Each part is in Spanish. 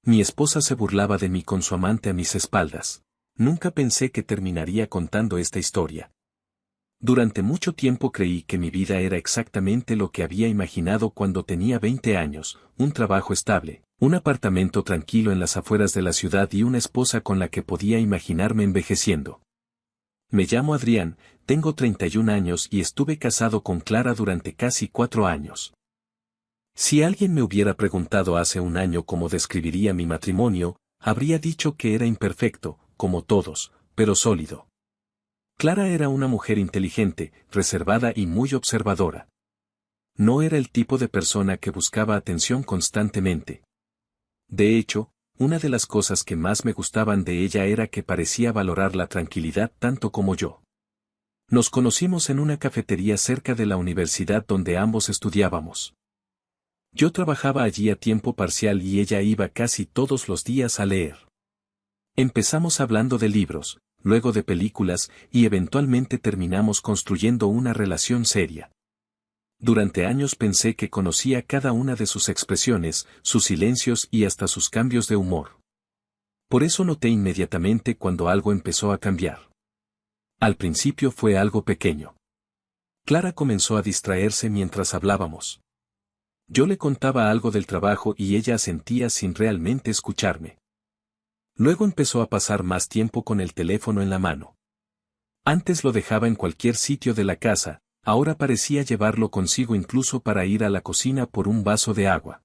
Mi esposa se burlaba de mí con su amante a mis espaldas. Nunca pensé que terminaría contando esta historia. Durante mucho tiempo creí que mi vida era exactamente lo que había imaginado cuando tenía 20 años, un trabajo estable, un apartamento tranquilo en las afueras de la ciudad y una esposa con la que podía imaginarme envejeciendo. Me llamo Adrián, tengo 31 años y estuve casado con Clara durante casi 4 años. Si alguien me hubiera preguntado hace un año cómo describiría mi matrimonio, habría dicho que era imperfecto, como todos, pero sólido. Clara era una mujer inteligente, reservada y muy observadora. No era el tipo de persona que buscaba atención constantemente. De hecho, una de las cosas que más me gustaban de ella era que parecía valorar la tranquilidad tanto como yo. Nos conocimos en una cafetería cerca de la universidad donde ambos estudiábamos. Yo trabajaba allí a tiempo parcial y ella iba casi todos los días a leer. Empezamos hablando de libros, luego de películas, y eventualmente terminamos construyendo una relación seria. Durante años pensé que conocía cada una de sus expresiones, sus silencios y hasta sus cambios de humor. Por eso noté inmediatamente cuando algo empezó a cambiar. Al principio fue algo pequeño. Clara comenzó a distraerse mientras hablábamos. Yo le contaba algo del trabajo y ella asentía sin realmente escucharme. Luego empezó a pasar más tiempo con el teléfono en la mano. Antes lo dejaba en cualquier sitio de la casa, ahora parecía llevarlo consigo incluso para ir a la cocina por un vaso de agua.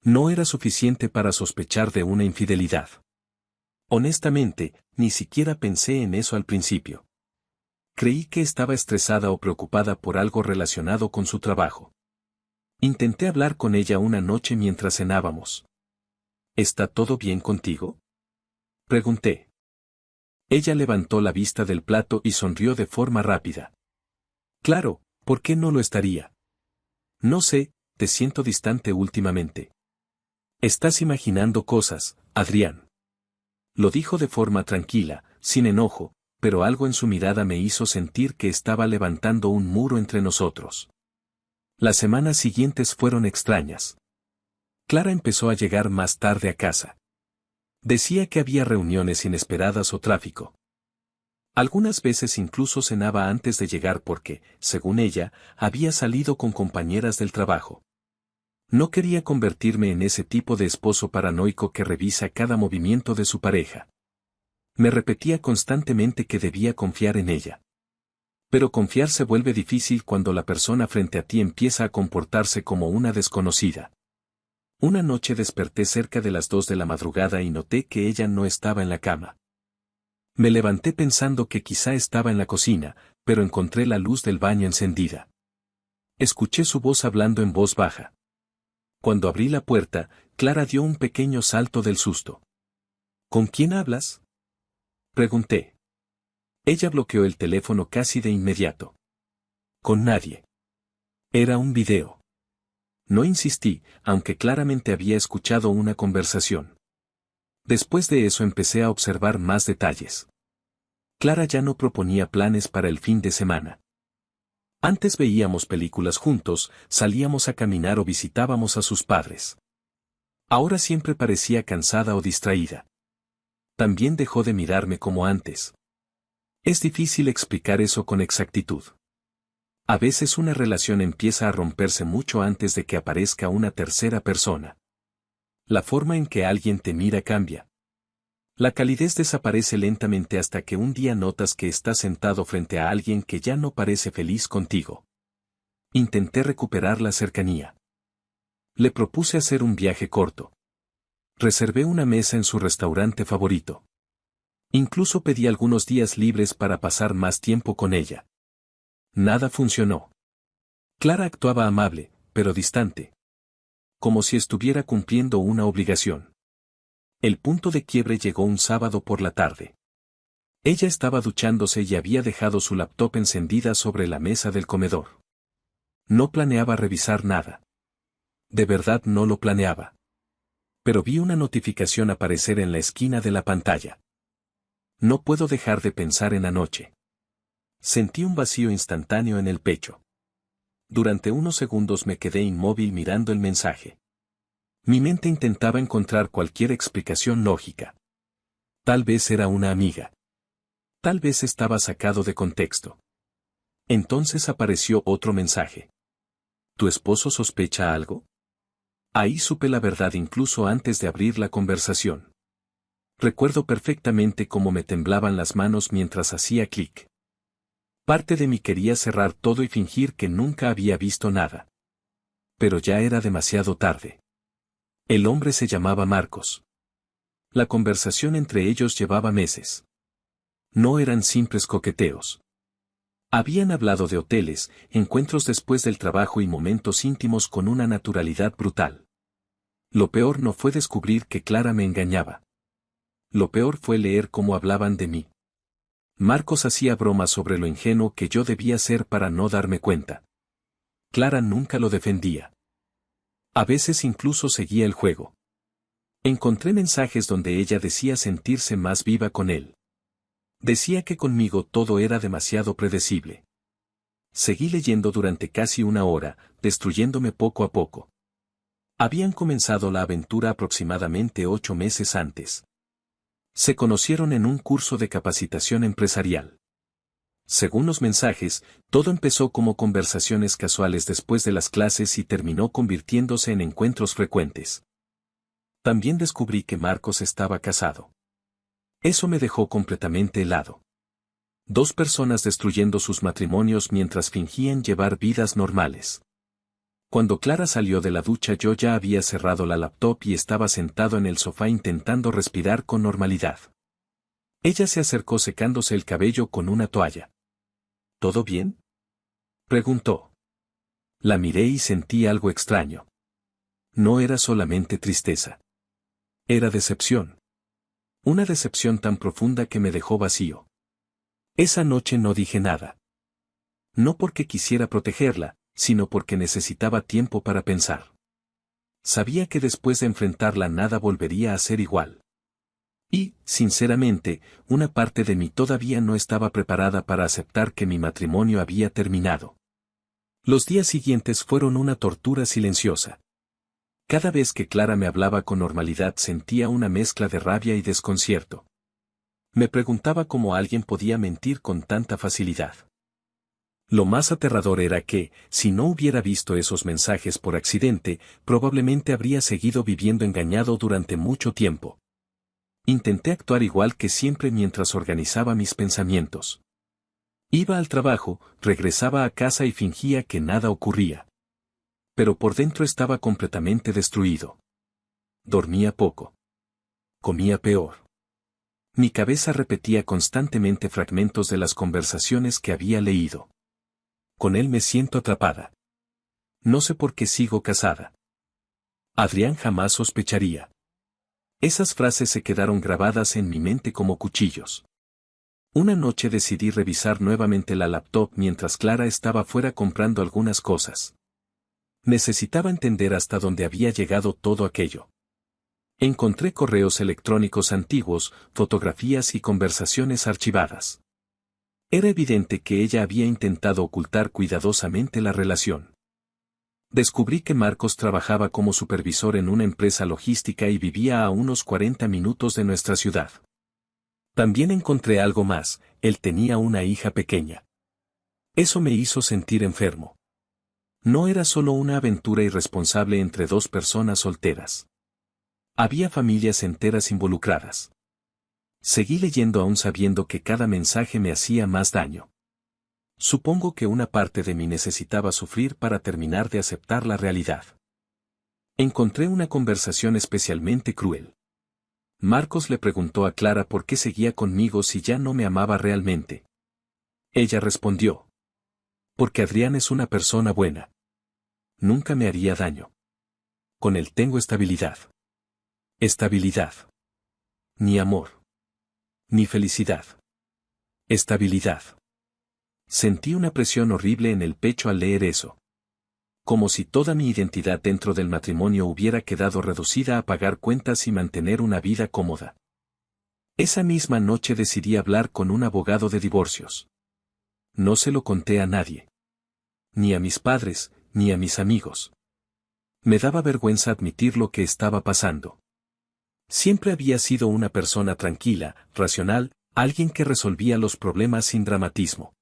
No era suficiente para sospechar de una infidelidad. Honestamente, ni siquiera pensé en eso al principio. Creí que estaba estresada o preocupada por algo relacionado con su trabajo. Intenté hablar con ella una noche mientras cenábamos. ¿Está todo bien contigo?, pregunté. Ella levantó la vista del plato y sonrió de forma rápida. Claro, ¿por qué no lo estaría? No sé, te siento distante últimamente. Estás imaginando cosas, Adrián. Lo dijo de forma tranquila, sin enojo, pero algo en su mirada me hizo sentir que estaba levantando un muro entre nosotros. Las semanas siguientes fueron extrañas. Clara empezó a llegar más tarde a casa. Decía que había reuniones inesperadas o tráfico. Algunas veces incluso cenaba antes de llegar porque, según ella, había salido con compañeras del trabajo. No quería convertirme en ese tipo de esposo paranoico que revisa cada movimiento de su pareja. Me repetía constantemente que debía confiar en ella. Pero confiar se vuelve difícil cuando la persona frente a ti empieza a comportarse como una desconocida. Una noche desperté cerca de las 2 de la madrugada y noté que ella no estaba en la cama. Me levanté pensando que quizá estaba en la cocina, pero encontré la luz del baño encendida. Escuché su voz hablando en voz baja. Cuando abrí la puerta, Clara dio un pequeño salto del susto. ¿Con quién hablas?, pregunté. Ella bloqueó el teléfono casi de inmediato. Con nadie. Era un video. No insistí, aunque claramente había escuchado una conversación. Después de eso empecé a observar más detalles. Clara ya no proponía planes para el fin de semana. Antes veíamos películas juntos, salíamos a caminar o visitábamos a sus padres. Ahora siempre parecía cansada o distraída. También dejó de mirarme como antes. Es difícil explicar eso con exactitud. A veces una relación empieza a romperse mucho antes de que aparezca una tercera persona. La forma en que alguien te mira cambia. La calidez desaparece lentamente hasta que un día notas que estás sentado frente a alguien que ya no parece feliz contigo. Intenté recuperar la cercanía. Le propuse hacer un viaje corto. Reservé una mesa en su restaurante favorito. Incluso pedí algunos días libres para pasar más tiempo con ella. Nada funcionó. Clara actuaba amable, pero distante. Como si estuviera cumpliendo una obligación. El punto de quiebre llegó un sábado por la tarde. Ella estaba duchándose y había dejado su laptop encendida sobre la mesa del comedor. No planeaba revisar nada. De verdad no lo planeaba. Pero vi una notificación aparecer en la esquina de la pantalla. No puedo dejar de pensar en anoche. Sentí un vacío instantáneo en el pecho. Durante unos segundos me quedé inmóvil mirando el mensaje. Mi mente intentaba encontrar cualquier explicación lógica. Tal vez era una amiga. Tal vez estaba sacado de contexto. Entonces apareció otro mensaje. ¿Tu esposo sospecha algo? Ahí supe la verdad incluso antes de abrir la conversación. Recuerdo perfectamente cómo me temblaban las manos mientras hacía clic. Parte de mí quería cerrar todo y fingir que nunca había visto nada. Pero ya era demasiado tarde. El hombre se llamaba Marcos. La conversación entre ellos llevaba meses. No eran simples coqueteos. Habían hablado de hoteles, encuentros después del trabajo y momentos íntimos con una naturalidad brutal. Lo peor no fue descubrir que Clara me engañaba. Lo peor fue leer cómo hablaban de mí. Marcos hacía bromas sobre lo ingenuo que yo debía ser para no darme cuenta. Clara nunca lo defendía. A veces incluso seguía el juego. Encontré mensajes donde ella decía sentirse más viva con él. Decía que conmigo todo era demasiado predecible. Seguí leyendo durante casi una hora, destruyéndome poco a poco. Habían comenzado la aventura aproximadamente 8 meses antes. Se conocieron en un curso de capacitación empresarial. Según los mensajes, todo empezó como conversaciones casuales después de las clases y terminó convirtiéndose en encuentros frecuentes. También descubrí que Marcos estaba casado. Eso me dejó completamente helado. 2 personas destruyendo sus matrimonios mientras fingían llevar vidas normales. Cuando Clara salió de la ducha yo ya había cerrado la laptop y estaba sentado en el sofá intentando respirar con normalidad. Ella se acercó secándose el cabello con una toalla. ¿Todo bien?, preguntó. La miré y sentí algo extraño. No era solamente tristeza. Era decepción. Una decepción tan profunda que me dejó vacío. Esa noche no dije nada. No porque quisiera protegerla, sino porque necesitaba tiempo para pensar. Sabía que después de enfrentarla nada volvería a ser igual. Y, sinceramente, una parte de mí todavía no estaba preparada para aceptar que mi matrimonio había terminado. Los días siguientes fueron una tortura silenciosa. Cada vez que Clara me hablaba con normalidad sentía una mezcla de rabia y desconcierto. Me preguntaba cómo alguien podía mentir con tanta facilidad. Lo más aterrador era que, si no hubiera visto esos mensajes por accidente, probablemente habría seguido viviendo engañado durante mucho tiempo. Intenté actuar igual que siempre mientras organizaba mis pensamientos. Iba al trabajo, regresaba a casa y fingía que nada ocurría. Pero por dentro estaba completamente destruido. Dormía poco. Comía peor. Mi cabeza repetía constantemente fragmentos de las conversaciones que había leído. Con él me siento atrapada. No sé por qué sigo casada. Adrián jamás sospecharía. Esas frases se quedaron grabadas en mi mente como cuchillos. Una noche decidí revisar nuevamente la laptop mientras Clara estaba fuera comprando algunas cosas. Necesitaba entender hasta dónde había llegado todo aquello. Encontré correos electrónicos antiguos, fotografías y conversaciones archivadas. Era evidente que ella había intentado ocultar cuidadosamente la relación. Descubrí que Marcos trabajaba como supervisor en una empresa logística y vivía a unos 40 minutos de nuestra ciudad. También encontré algo más, él tenía una hija pequeña. Eso me hizo sentir enfermo. No era solo una aventura irresponsable entre 2 personas solteras. Había familias enteras involucradas. Seguí leyendo aún sabiendo que cada mensaje me hacía más daño. Supongo que una parte de mí necesitaba sufrir para terminar de aceptar la realidad. Encontré una conversación especialmente cruel. Marcos le preguntó a Clara por qué seguía conmigo si ya no me amaba realmente. Ella respondió: porque Adrián es una persona buena. Nunca me haría daño. Con él tengo estabilidad. Estabilidad. Ni amor. Ni felicidad. Estabilidad. Sentí una presión horrible en el pecho al leer eso. Como si toda mi identidad dentro del matrimonio hubiera quedado reducida a pagar cuentas y mantener una vida cómoda. Esa misma noche decidí hablar con un abogado de divorcios. No se lo conté a nadie. Ni a mis padres, ni a mis amigos. Me daba vergüenza admitir lo que estaba pasando. Siempre había sido una persona tranquila, racional, alguien que resolvía los problemas sin dramatismo.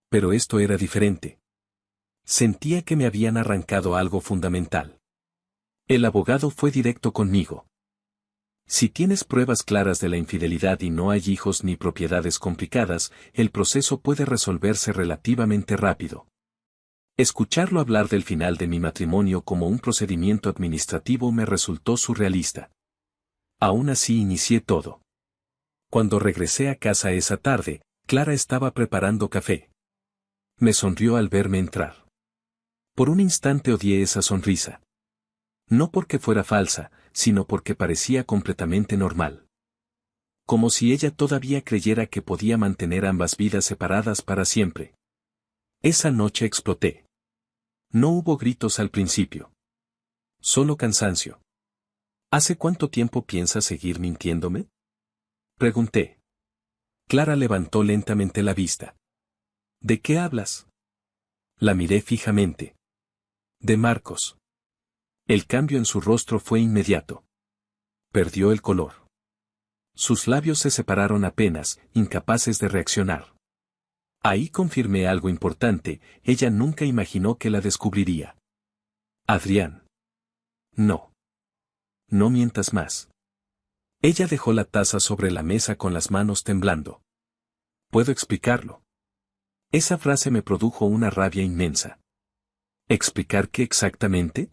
Pero esto era diferente. Sentía que me habían arrancado algo fundamental. El abogado fue directo conmigo. Si tienes pruebas claras de la infidelidad y no hay hijos ni propiedades complicadas, el proceso puede resolverse relativamente rápido. Escucharlo hablar del final de mi matrimonio como un procedimiento administrativo me resultó surrealista. Aún así inicié todo. Cuando regresé a casa esa tarde, Clara estaba preparando café. Me sonrió al verme entrar. Por un instante odié esa sonrisa. No porque fuera falsa, sino porque parecía completamente normal. Como si ella todavía creyera que podía mantener ambas vidas separadas para siempre. Esa noche exploté. No hubo gritos al principio. Solo cansancio. ¿Hace cuánto tiempo piensas seguir mintiéndome? Pregunté. Clara levantó lentamente la vista. ¿De qué hablas? La miré fijamente. De Marcos. El cambio en su rostro fue inmediato. Perdió el color. Sus labios se separaron apenas, incapaces de reaccionar. Ahí confirmé algo importante, ella nunca imaginó que la descubriría. Adrián. No. No mientas más. Ella dejó la taza sobre la mesa con las manos temblando. Puedo explicarlo. Esa frase me produjo una rabia inmensa. ¿Explicar qué exactamente?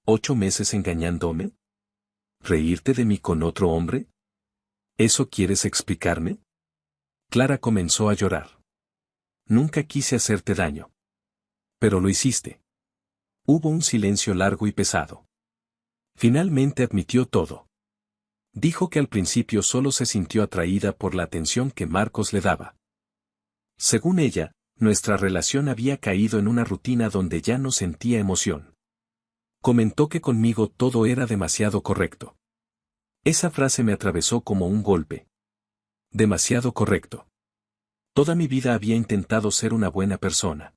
¿8 meses engañándome? ¿Reírte de mí con otro hombre? ¿Eso quieres explicarme? Clara comenzó a llorar. Nunca quise hacerte daño. Pero lo hiciste. Hubo un silencio largo y pesado. Finalmente admitió todo. Dijo que al principio solo se sintió atraída por la atención que Marcos le daba. Según ella, nuestra relación había caído en una rutina donde ya no sentía emoción. Comentó que conmigo todo era demasiado correcto. Esa frase me atravesó como un golpe. Demasiado correcto. Toda mi vida había intentado ser una buena persona.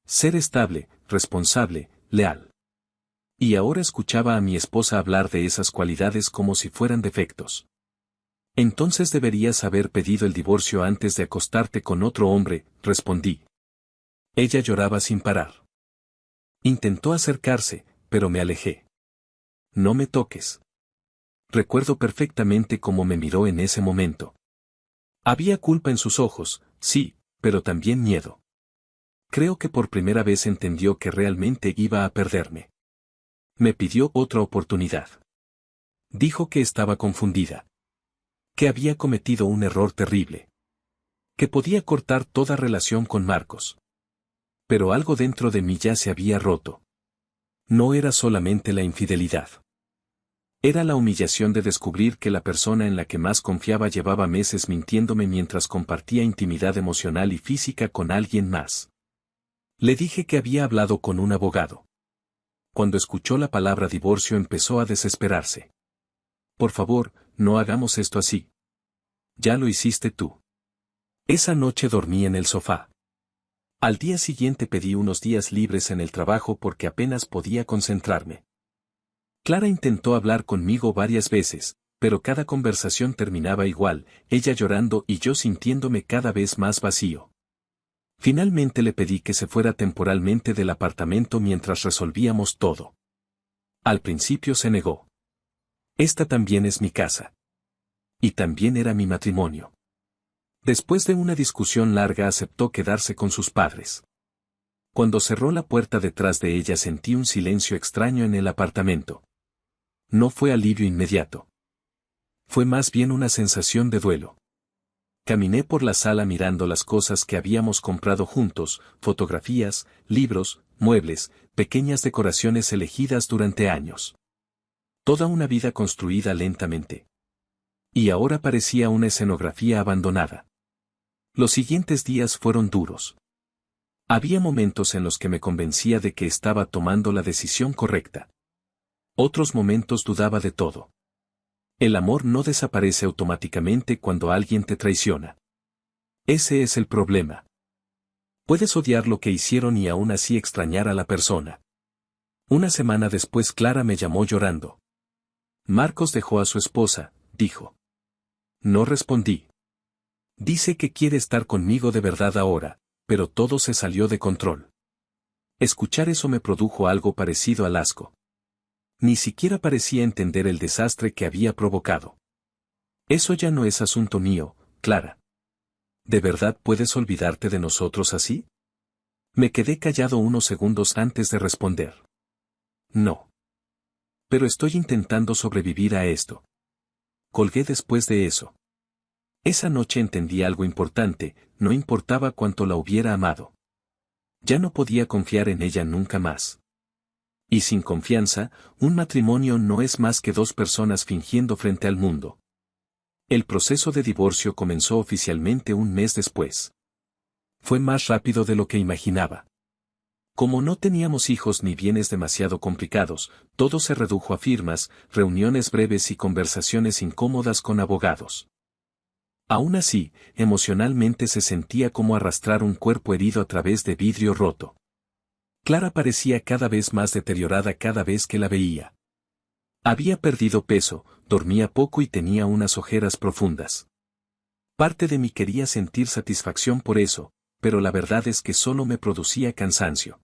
Ser estable, responsable, leal. Y ahora escuchaba a mi esposa hablar de esas cualidades como si fueran defectos. Entonces deberías haber pedido el divorcio antes de acostarte con otro hombre, respondí. Ella lloraba sin parar. Intentó acercarse, pero me alejé. No me toques. Recuerdo perfectamente cómo me miró en ese momento. Había culpa en sus ojos, sí, pero también miedo. Creo que por primera vez entendió que realmente iba a perderme. Me pidió otra oportunidad. Dijo que estaba confundida. Que había cometido un error terrible. Que podía cortar toda relación con Marcos. Pero algo dentro de mí ya se había roto. No era solamente la infidelidad. Era la humillación de descubrir que la persona en la que más confiaba llevaba meses mintiéndome mientras compartía intimidad emocional y física con alguien más. Le dije que había hablado con un abogado. Cuando escuchó la palabra divorcio empezó a desesperarse. Por favor, no hagamos esto así. Ya lo hiciste tú. Esa noche dormí en el sofá. Al día siguiente pedí unos días libres en el trabajo porque apenas podía concentrarme. Clara intentó hablar conmigo varias veces, pero cada conversación terminaba igual, ella llorando y yo sintiéndome cada vez más vacío. Finalmente le pedí que se fuera temporalmente del apartamento mientras resolvíamos todo. Al principio se negó. Esta también es mi casa. Y también era mi matrimonio. Después de una discusión larga aceptó quedarse con sus padres. Cuando cerró la puerta detrás de ella sentí un silencio extraño en el apartamento. No fue alivio inmediato. Fue más bien una sensación de duelo. Caminé por la sala mirando las cosas que habíamos comprado juntos, fotografías, libros, muebles, pequeñas decoraciones elegidas durante años. Toda una vida construida lentamente. Y ahora parecía una escenografía abandonada. Los siguientes días fueron duros. Había momentos en los que me convencía de que estaba tomando la decisión correcta. Otros momentos dudaba de todo. El amor no desaparece automáticamente cuando alguien te traiciona. Ese es el problema. Puedes odiar lo que hicieron y aún así extrañar a la persona. Una semana después Clara me llamó llorando. Marcos dejó a su esposa, dijo. No respondí. Dice que quiere estar conmigo de verdad ahora, pero todo se salió de control. Escuchar eso me produjo algo parecido al asco. Ni siquiera parecía entender el desastre que había provocado. Eso ya no es asunto mío, Clara. ¿De verdad puedes olvidarte de nosotros así? Me quedé callado unos segundos antes de responder. No. Pero estoy intentando sobrevivir a esto. Colgué después de eso. Esa noche entendí algo importante, no importaba cuánto la hubiera amado. Ya no podía confiar en ella nunca más. Y sin confianza, un matrimonio no es más que dos personas fingiendo frente al mundo. El proceso de divorcio comenzó oficialmente un mes después. Fue más rápido de lo que imaginaba. Como no teníamos hijos ni bienes demasiado complicados, todo se redujo a firmas, reuniones breves y conversaciones incómodas con abogados. Aún así, emocionalmente se sentía como arrastrar un cuerpo herido a través de vidrio roto. Clara parecía cada vez más deteriorada cada vez que la veía. Había perdido peso, dormía poco y tenía unas ojeras profundas. Parte de mí quería sentir satisfacción por eso, pero la verdad es que solo me producía cansancio.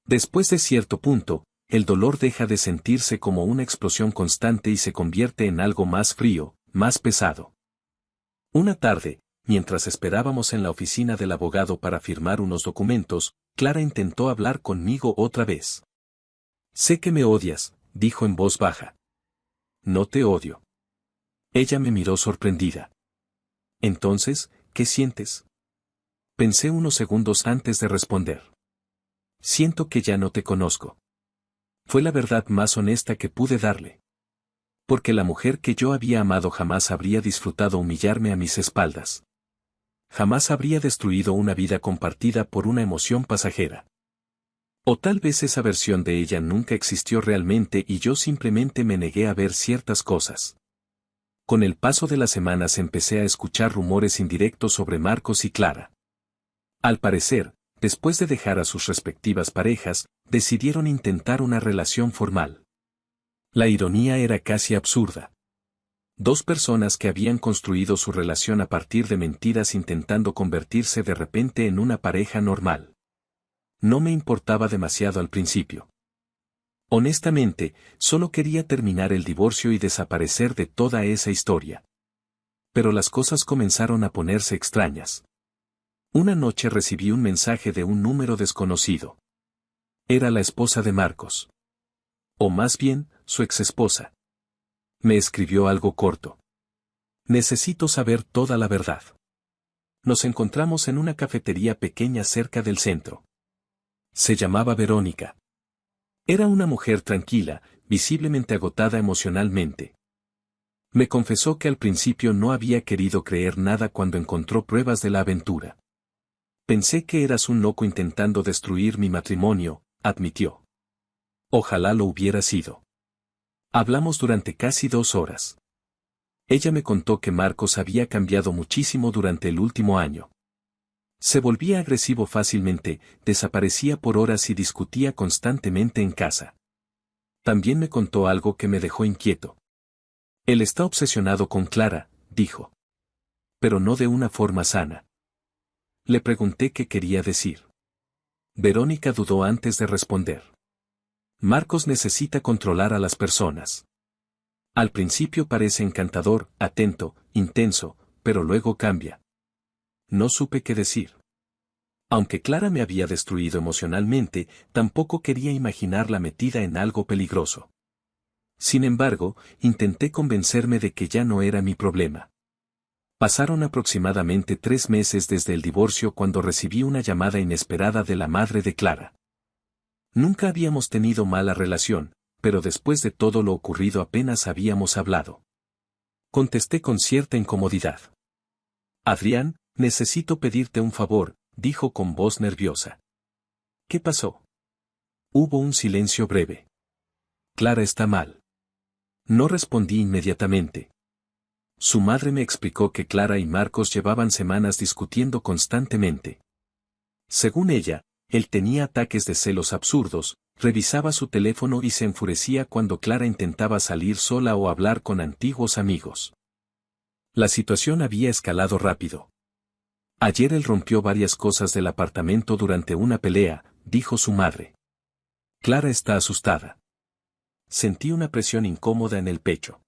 Después de cierto punto, el dolor deja de sentirse como una explosión constante y se convierte en algo más frío, más pesado. Una tarde, mientras esperábamos en la oficina del abogado para firmar unos documentos, Clara intentó hablar conmigo otra vez. Sé que me odias, dijo en voz baja. No te odio. Ella me miró sorprendida. Entonces, ¿qué sientes? Pensé unos segundos antes de responder. Siento que ya no te conozco. Fue la verdad más honesta que pude darle. Porque la mujer que yo había amado jamás habría disfrutado humillarme a mis espaldas. Jamás habría destruido una vida compartida por una emoción pasajera. O tal vez esa versión de ella nunca existió realmente y yo simplemente me negué a ver ciertas cosas. Con el paso de las semanas empecé a escuchar rumores indirectos sobre Marcos y Clara. Al parecer, después de dejar a sus respectivas parejas, decidieron intentar una relación formal. La ironía era casi absurda. Dos personas que habían construido su relación a partir de mentiras intentando convertirse de repente en una pareja normal. No me importaba demasiado al principio. Honestamente, solo quería terminar el divorcio y desaparecer de toda esa historia. Pero las cosas comenzaron a ponerse extrañas. Una noche recibí un mensaje de un número desconocido. Era la esposa de Marcos. O más bien, su exesposa. Me escribió algo corto. Necesito saber toda la verdad. Nos encontramos en una cafetería pequeña cerca del centro. Se llamaba Verónica. Era una mujer tranquila, visiblemente agotada emocionalmente. Me confesó que al principio no había querido creer nada cuando encontró pruebas de la aventura. Pensé que eras un loco intentando destruir mi matrimonio, admitió. Ojalá lo hubiera sido. Hablamos durante casi 2 horas. Ella me contó que Marcos había cambiado muchísimo durante el último año. Se volvía agresivo fácilmente, desaparecía por horas y discutía constantemente en casa. También me contó algo que me dejó inquieto. Él está obsesionado con Clara, dijo. Pero no de una forma sana. Le pregunté qué quería decir. Verónica dudó antes de responder. Marcos necesita controlar a las personas. Al principio parece encantador, atento, intenso, pero luego cambia. No supe qué decir. Aunque Clara me había destruido emocionalmente, tampoco quería imaginarla metida en algo peligroso. Sin embargo, intenté convencerme de que ya no era mi problema. Pasaron aproximadamente 3 meses desde el divorcio cuando recibí una llamada inesperada de la madre de Clara. Nunca habíamos tenido mala relación, pero después de todo lo ocurrido apenas habíamos hablado. Contesté con cierta incomodidad. Adrián, necesito pedirte un favor, dijo con voz nerviosa. ¿Qué pasó? Hubo un silencio breve. Clara está mal. No respondí inmediatamente. Su madre me explicó que Clara y Marcos llevaban semanas discutiendo constantemente. Según ella, él tenía ataques de celos absurdos, revisaba su teléfono y se enfurecía cuando Clara intentaba salir sola o hablar con antiguos amigos. La situación había escalado rápido. Ayer él rompió varias cosas del apartamento durante una pelea, dijo su madre. Clara está asustada. Sentí una presión incómoda en el pecho.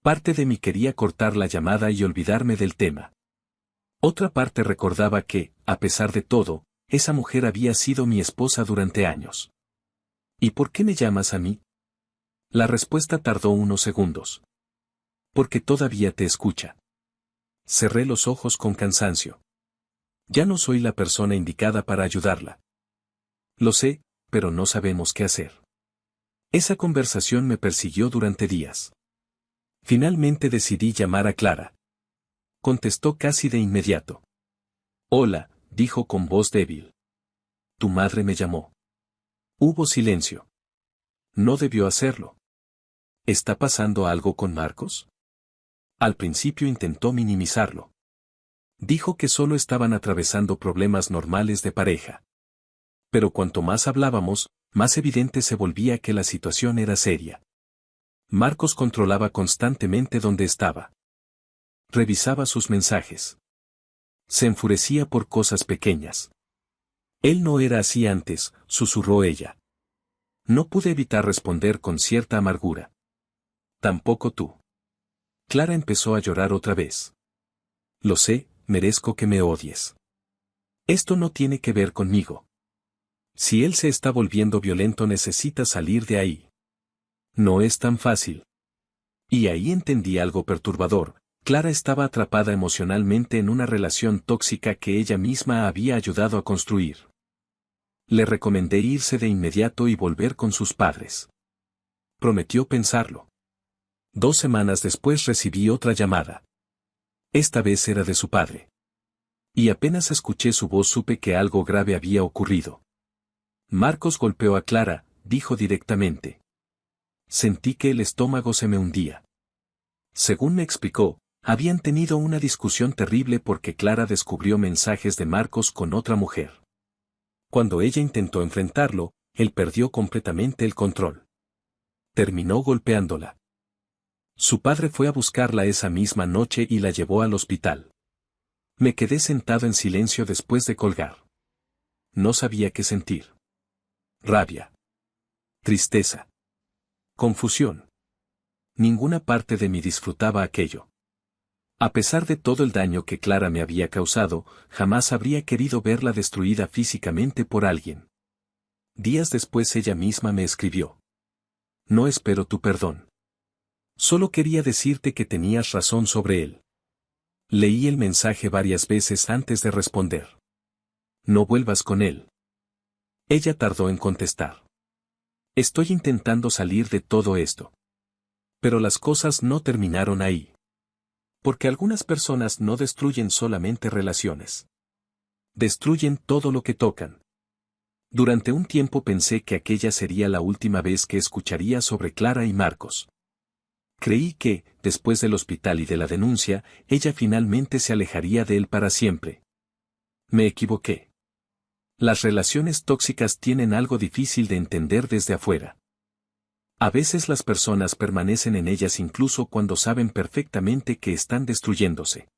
Parte de mí quería cortar la llamada y olvidarme del tema. Otra parte recordaba que, a pesar de todo, esa mujer había sido mi esposa durante años. ¿Y por qué me llamas a mí? La respuesta tardó unos segundos. Porque todavía te escucha. Cerré los ojos con cansancio. Ya no soy la persona indicada para ayudarla. Lo sé, pero no sabemos qué hacer. Esa conversación me persiguió durante días. Finalmente decidí llamar a Clara. Contestó casi de inmediato. Hola, dijo con voz débil. Tu madre me llamó. Hubo silencio. No debió hacerlo. ¿Está pasando algo con Marcos? Al principio intentó minimizarlo. Dijo que solo estaban atravesando problemas normales de pareja. Pero cuanto más hablábamos, más evidente se volvía que la situación era seria. Marcos controlaba constantemente dónde estaba. Revisaba sus mensajes. Se enfurecía por cosas pequeñas. Él no era así antes, susurró ella. No pude evitar responder con cierta amargura. Tampoco tú. Clara empezó a llorar otra vez. Lo sé, merezco que me odies. Esto no tiene que ver conmigo. Si él se está volviendo violento necesita salir de ahí. No es tan fácil. Y ahí entendí algo perturbador. Clara estaba atrapada emocionalmente en una relación tóxica que ella misma había ayudado a construir. Le recomendé irse de inmediato y volver con sus padres. Prometió pensarlo. 2 semanas después recibí otra llamada. Esta vez era de su padre. Y apenas escuché su voz supe que algo grave había ocurrido. Marcos golpeó a Clara, dijo directamente. Sentí que el estómago se me hundía. Según me explicó, habían tenido una discusión terrible porque Clara descubrió mensajes de Marcos con otra mujer. Cuando ella intentó enfrentarlo, él perdió completamente el control. Terminó golpeándola. Su padre fue a buscarla esa misma noche y la llevó al hospital. Me quedé sentado en silencio después de colgar. No sabía qué sentir. Rabia. Tristeza. Confusión. Ninguna parte de mí disfrutaba aquello. A pesar de todo el daño que Clara me había causado, jamás habría querido verla destruida físicamente por alguien. Días después ella misma me escribió. No espero tu perdón. Solo quería decirte que tenías razón sobre él. Leí el mensaje varias veces antes de responder. No vuelvas con él. Ella tardó en contestar. Estoy intentando salir de todo esto. Pero las cosas no terminaron ahí. Porque algunas personas no destruyen solamente relaciones. Destruyen todo lo que tocan. Durante un tiempo pensé que aquella sería la última vez que escucharía sobre Clara y Marcos. Creí que, después del hospital y de la denuncia, ella finalmente se alejaría de él para siempre. Me equivoqué. Las relaciones tóxicas tienen algo difícil de entender desde afuera. A veces las personas permanecen en ellas incluso cuando saben perfectamente que están destruyéndose.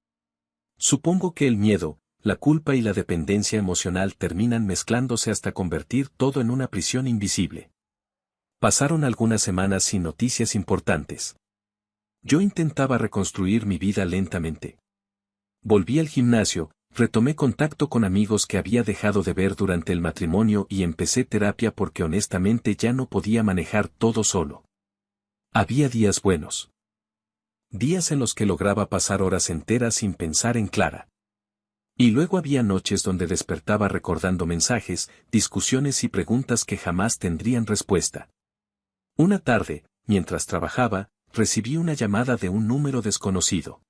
Supongo que el miedo, la culpa y la dependencia emocional terminan mezclándose hasta convertir todo en una prisión invisible. Pasaron algunas semanas sin noticias importantes. Yo intentaba reconstruir mi vida lentamente. Volví al gimnasio, retomé contacto con amigos que había dejado de ver durante el matrimonio y empecé terapia porque honestamente ya no podía manejar todo solo. Había días buenos. Días en los que lograba pasar horas enteras sin pensar en Clara. Y luego había noches donde despertaba recordando mensajes, discusiones y preguntas que jamás tendrían respuesta. Una tarde, mientras trabajaba, recibí una llamada de un número desconocido.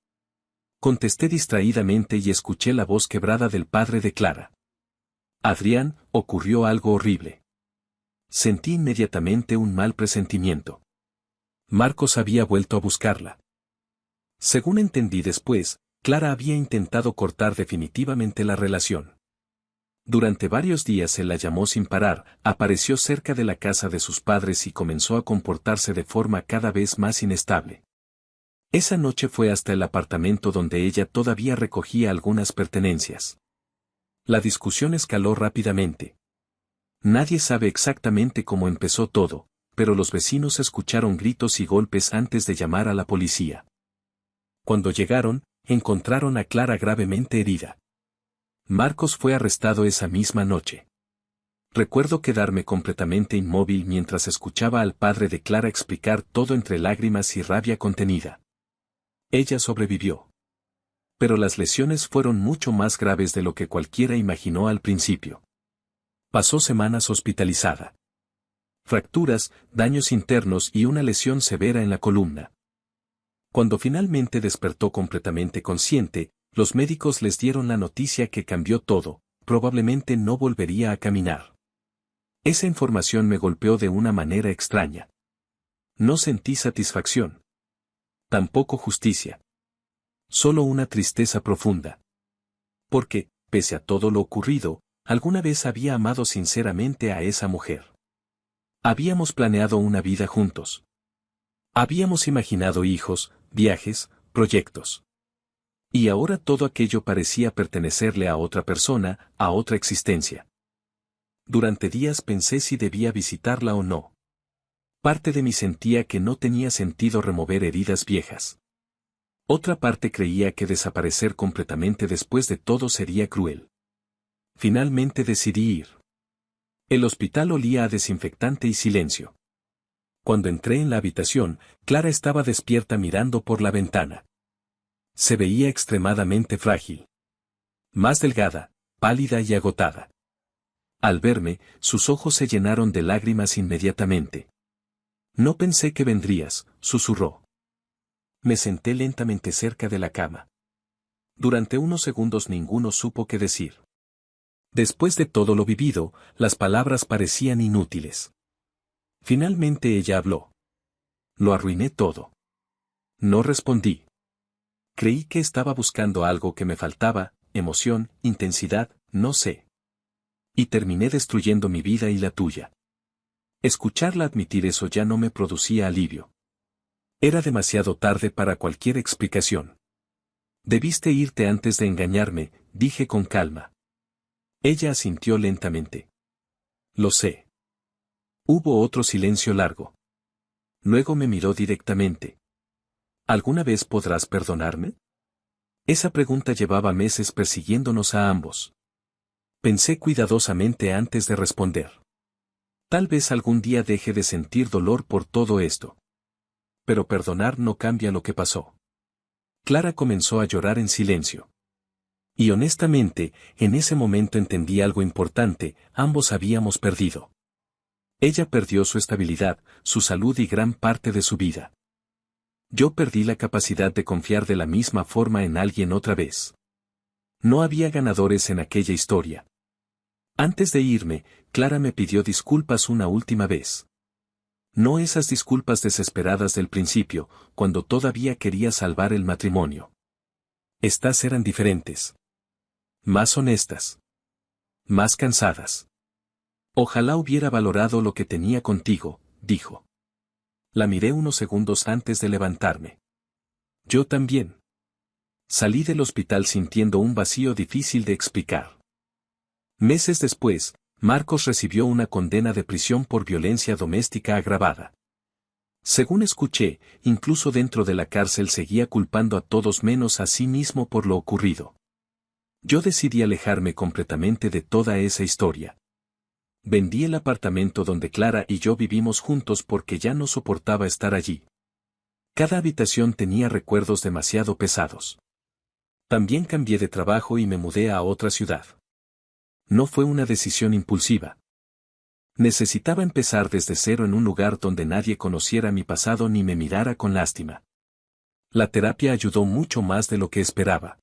Contesté distraídamente y escuché la voz quebrada del padre de Clara. Adrián, ocurrió algo horrible. Sentí inmediatamente un mal presentimiento. Marcos había vuelto a buscarla. Según entendí después, Clara había intentado cortar definitivamente la relación. Durante varios días él la llamó sin parar, apareció cerca de la casa de sus padres y comenzó a comportarse de forma cada vez más inestable. Esa noche fue hasta el apartamento donde ella todavía recogía algunas pertenencias. La discusión escaló rápidamente. Nadie sabe exactamente cómo empezó todo, pero los vecinos escucharon gritos y golpes antes de llamar a la policía. Cuando llegaron, encontraron a Clara gravemente herida. Marcos fue arrestado esa misma noche. Recuerdo quedarme completamente inmóvil mientras escuchaba al padre de Clara explicar todo entre lágrimas y rabia contenida. Ella sobrevivió. Pero las lesiones fueron mucho más graves de lo que cualquiera imaginó al principio. Pasó semanas hospitalizada. Fracturas, daños internos y una lesión severa en la columna. Cuando finalmente despertó completamente consciente, los médicos les dieron la noticia que cambió todo, probablemente no volvería a caminar. Esa información me golpeó de una manera extraña. No sentí satisfacción. Tampoco justicia. Solo una tristeza profunda. Porque, pese a todo lo ocurrido, alguna vez había amado sinceramente a esa mujer. Habíamos planeado una vida juntos. Habíamos imaginado hijos, viajes, proyectos. Y ahora todo aquello parecía pertenecerle a otra persona, a otra existencia. Durante días pensé si debía visitarla o no. Parte de mí sentía que no tenía sentido remover heridas viejas. Otra parte creía que desaparecer completamente después de todo sería cruel. Finalmente decidí ir. El hospital olía a desinfectante y silencio. Cuando entré en la habitación, Clara estaba despierta mirando por la ventana. Se veía extremadamente frágil. Más delgada, pálida y agotada. Al verme, sus ojos se llenaron de lágrimas inmediatamente. No pensé que vendrías, susurró. Me senté lentamente cerca de la cama. Durante unos segundos ninguno supo qué decir. Después de todo lo vivido, las palabras parecían inútiles. Finalmente ella habló. Lo arruiné todo. No respondí. Creí que estaba buscando algo que me faltaba, emoción, intensidad, no sé. Y terminé destruyendo mi vida y la tuya. Escucharla admitir eso ya no me producía alivio. Era demasiado tarde para cualquier explicación. Debiste irte antes de engañarme, dije con calma. Ella asintió lentamente. Lo sé. Hubo otro silencio largo. Luego me miró directamente. ¿Alguna vez podrás perdonarme? Esa pregunta llevaba meses persiguiéndonos a ambos. Pensé cuidadosamente antes de responder. Tal vez algún día deje de sentir dolor por todo esto. Pero perdonar no cambia lo que pasó. Clara comenzó a llorar en silencio. Y honestamente, en ese momento entendí algo importante, ambos habíamos perdido. Ella perdió su estabilidad, su salud y gran parte de su vida. Yo perdí la capacidad de confiar de la misma forma en alguien otra vez. No había ganadores en aquella historia. Antes de irme, Clara me pidió disculpas una última vez. No esas disculpas desesperadas del principio, cuando todavía quería salvar el matrimonio. Estas eran diferentes. Más honestas. Más cansadas. Ojalá hubiera valorado lo que tenía contigo, dijo. La miré unos segundos antes de levantarme. Yo también. Salí del hospital sintiendo un vacío difícil de explicar. Meses después, Marcos recibió una condena de prisión por violencia doméstica agravada. Según escuché, incluso dentro de la cárcel seguía culpando a todos menos a sí mismo por lo ocurrido. Yo decidí alejarme completamente de toda esa historia. Vendí el apartamento donde Clara y yo vivimos juntos porque ya no soportaba estar allí. Cada habitación tenía recuerdos demasiado pesados. También cambié de trabajo y me mudé a otra ciudad. No fue una decisión impulsiva. Necesitaba empezar desde cero en un lugar donde nadie conociera mi pasado ni me mirara con lástima. La terapia ayudó mucho más de lo que esperaba.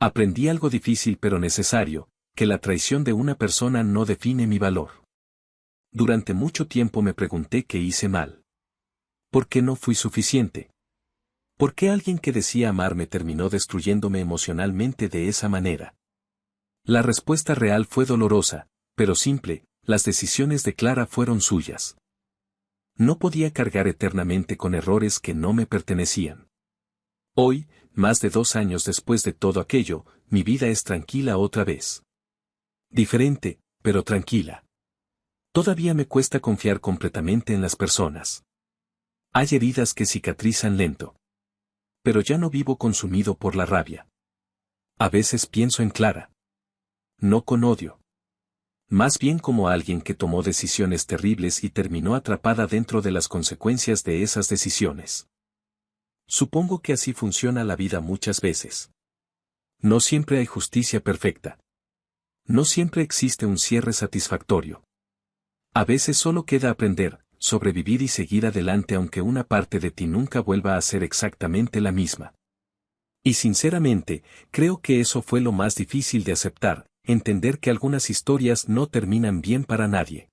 Aprendí algo difícil pero necesario, que la traición de una persona no define mi valor. Durante mucho tiempo me pregunté qué hice mal. ¿Por qué no fui suficiente? ¿Por qué alguien que decía amarme terminó destruyéndome emocionalmente de esa manera? La respuesta real fue dolorosa, pero simple, las decisiones de Clara fueron suyas. No podía cargar eternamente con errores que no me pertenecían. Hoy, más de 2 años después de todo aquello, mi vida es tranquila otra vez. Diferente, pero tranquila. Todavía me cuesta confiar completamente en las personas. Hay heridas que cicatrizan lento. Pero ya no vivo consumido por la rabia. A veces pienso en Clara. No con odio. Más bien como alguien que tomó decisiones terribles y terminó atrapada dentro de las consecuencias de esas decisiones. Supongo que así funciona la vida muchas veces. No siempre hay justicia perfecta. No siempre existe un cierre satisfactorio. A veces solo queda aprender, sobrevivir y seguir adelante aunque una parte de ti nunca vuelva a ser exactamente la misma. Y sinceramente, creo que eso fue lo más difícil de aceptar, entender que algunas historias no terminan bien para nadie.